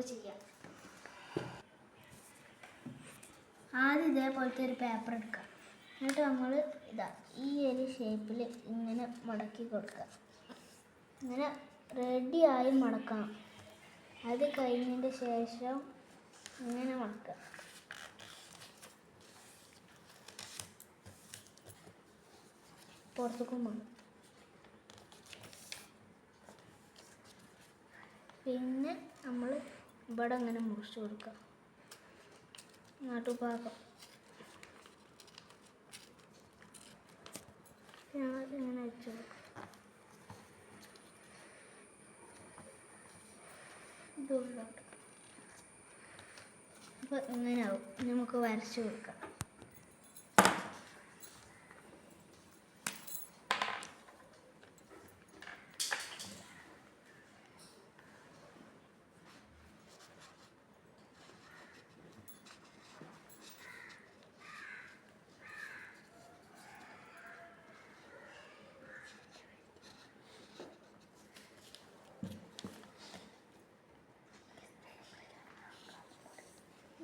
നമുക്ക് ചെയ്യാം. ആദ്യം ഇതേപോലത്തെ ഒരു പേപ്പർ എടുക്കാം. എന്നിട്ട് നമ്മൾ ഈ ഒരു ഷേപ്പിൽ ഇങ്ങനെ മടക്കി കൊടുക്കുക. ഇങ്ങനെ റെഡിയായി മടക്കണം. അത് കഴിഞ്ഞതിൻ്റെ ശേഷം ഇങ്ങനെ മടക്കുക. പുറത്തേക്കും വേണം. പിന്നെ നമ്മൾ ഇവിടെ ഇങ്ങനെ മുറിച്ച് കൊടുക്കുക. നടുഭാഗം ഇങ്ങനെ വെച്ച് കൊടുക്കുക. ഇതുള്ളോട്ട് അപ്പോൾ ഇങ്ങനെ ആവും. നമുക്ക് വരച്ച് കൊടുക്കാം.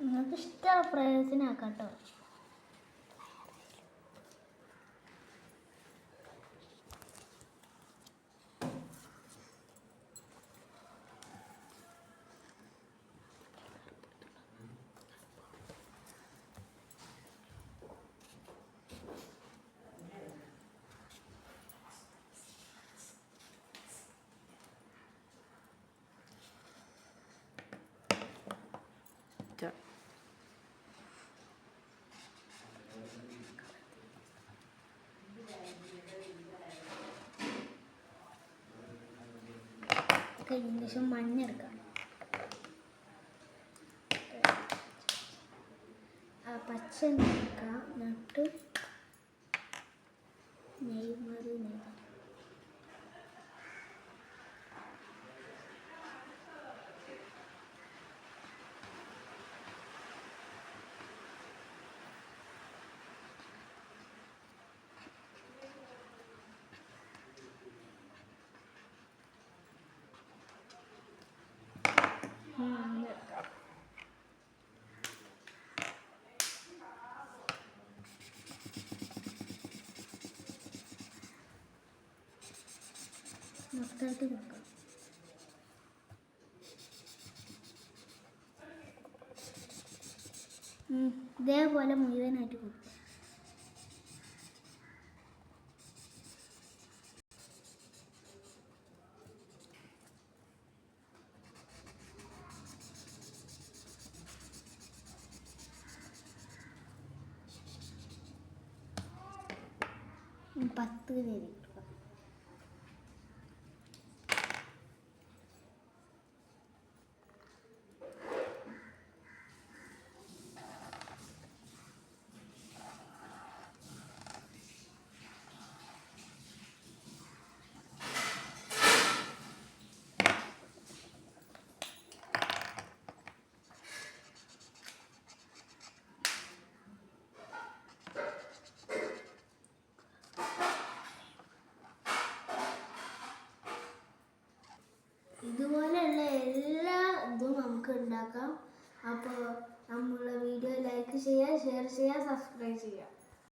നിങ്ങൾക്ക് ഇഷ്ടമുള്ള പ്രയോജനമാക്കാം കേട്ടോ. കഴിഞ്ഞ ശേഷം മഞ്ഞെടുക്കാം. പച്ച എടുക്കാം. എന്നിട്ട് നെയ്മറി നെയ്താം. മൊത്തമായിട്ട് കൊടുക്കാം. ഇതേപോലെ മുഴുവനായിട്ട് കൊടുക്കുക. പത്ത് തേരി ഇതുപോലെയുള്ള എല്ലാ ഇതും നമുക്ക് ഉണ്ടാക്കാം. അപ്പോൾ നമ്മളെ വീഡിയോ ലൈക്ക് ചെയ്യുക, ഷെയർ ചെയ്യുക, സബ്സ്ക്രൈബ് ചെയ്യുക.